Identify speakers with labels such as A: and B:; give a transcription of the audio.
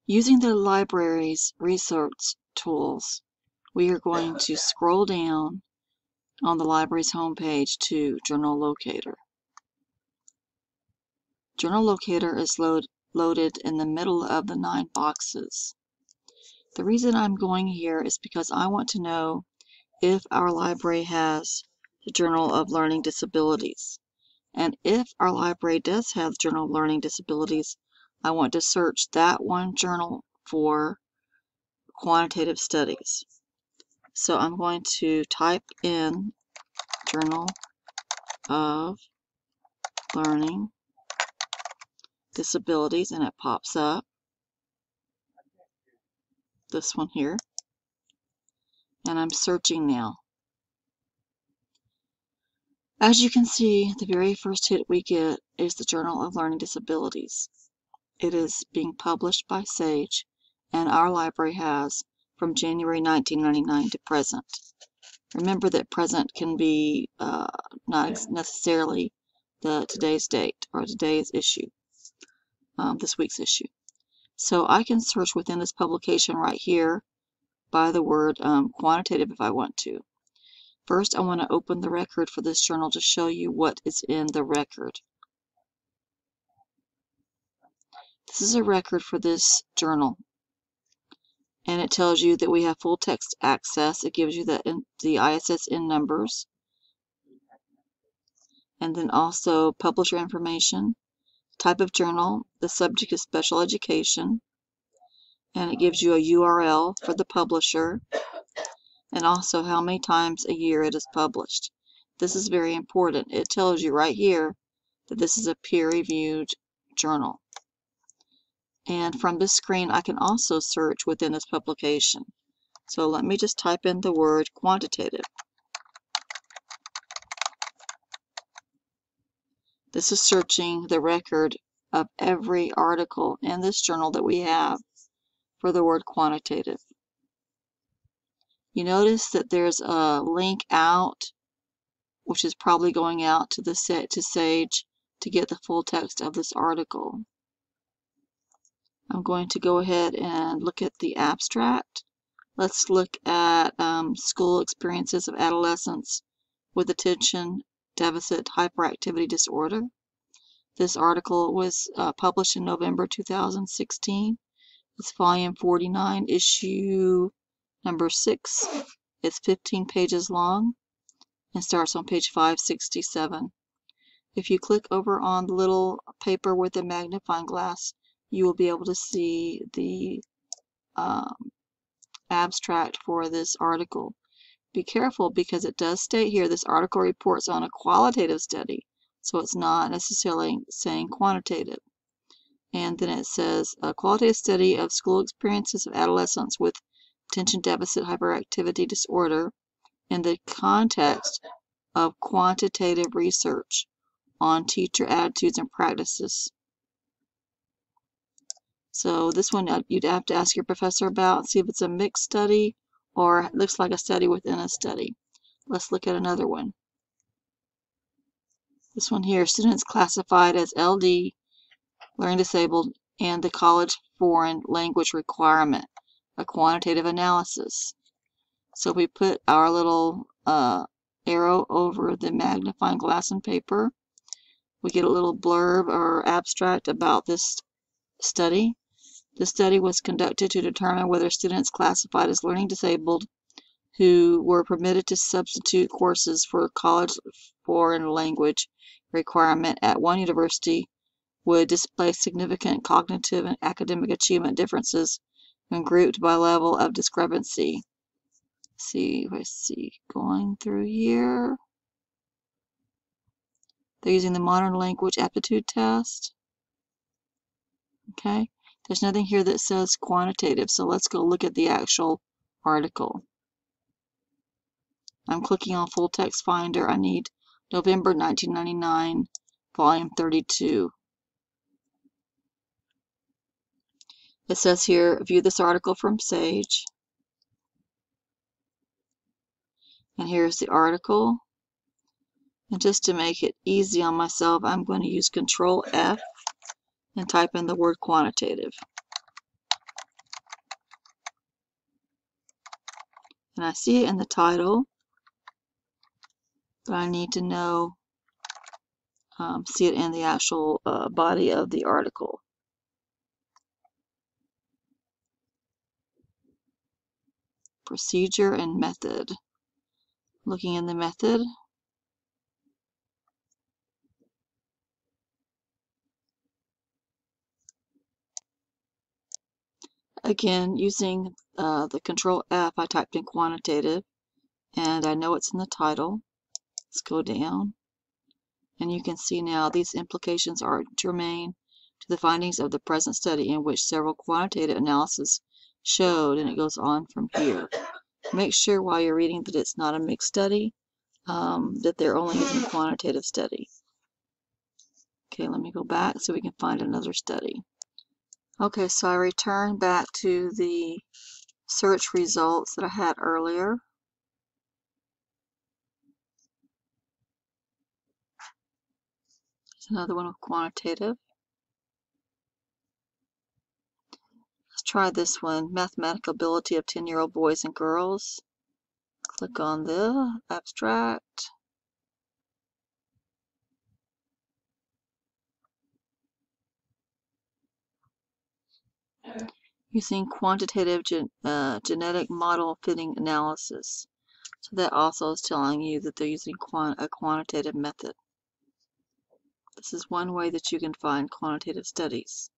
A: Using the library's research tools, we are going to scroll down on the library's homepage to Journal Locator. Journal Locator is loaded in the middle of the 9 boxes. The reason I'm going here is because I want to know if our library has the Journal of Learning Disabilities. And if our library does have the Journal of Learning Disabilities, I want to search that one journal for quantitative studies. So I'm going to type in Journal of Learning Disabilities, and it pops up. This one here. And I'm searching now. As you can see, the very first hit we get is the Journal of Learning Disabilities. It is being published by SAGE, and our library has from January 1999 to present. Remember that present can be not necessarily today's date or today's issue, this week's issue. So I can search within this publication right here by the word quantitative if I want to. First, I want to open the record for this journal to show you what is in the record. This is a record for this journal, and it tells you that we have full text access. It gives you the ISSN numbers, and then also publisher information, type of journal, the subject is special education, and it gives you a URL for the publisher, and also how many times a year it is published. This is very important. It tells you right here that this is a peer-reviewed journal. And from this screen, I can also search within this publication. So let me just type in the word quantitative. This is searching the record of every article in this journal that we have for the word quantitative. You notice that there's a link out, which is probably going out to SAGE to get the full text of this article. I'm going to go ahead and look at the abstract. Let's look at school experiences of adolescents with attention deficit hyperactivity disorder. This article was published in November 2016. It's volume 49, issue number 6. It's 15 pages long and starts on page 567. If you click over on the little paper with the magnifying glass, you will be able to see the abstract for this article. Be careful because it does state here this article reports on a qualitative study, so it's not necessarily saying quantitative. And then it says a qualitative study of school experiences of adolescents with attention deficit hyperactivity disorder in the context of quantitative research on teacher attitudes and practices. So this one you'd have to ask your professor about, see if it's a mixed study or it looks like a study within a study. Let's look at another one. This one here, students classified as LD, learning disabled, and the college foreign language requirement, a quantitative analysis. So we put our little arrow over the magnifying glass and paper. We get a little blurb or abstract about this study. The study was conducted to determine whether students classified as learning disabled who were permitted to substitute courses for college foreign language requirement at one university would display significant cognitive and academic achievement differences when grouped by level of discrepancy. Let's see, going through here. They're using the modern language aptitude test. Okay, there's nothing here that says quantitative, so let's go look at the actual article. I'm clicking on full text finder. I need November 1999, volume 32. It says here, view this article from SAGE. And here's the article. And just to make it easy on myself, I'm going to use Control F and type in the word quantitative. And I see it in the title, but I need to know, see it in the actual body of the article. Procedure and method. Looking in the method. Again, using the Control F, I typed in quantitative, and I know it's in the title. Let's go down, and you can see now these implications are germane to the findings of the present study in which several quantitative analyses showed, and it goes on from here. Make sure while you're reading that it's not a mixed study, that they're only using quantitative study. Okay, let me go back so we can find another study. Okay, so I return back to the search results that I had earlier. There's another one with quantitative. Let's try this one, mathematical ability of 10-year-old boys and girls. Click on the abstract. Using quantitative genetic model fitting analysis. So that also is telling you that they're using a quantitative method. This is one way that you can find quantitative studies.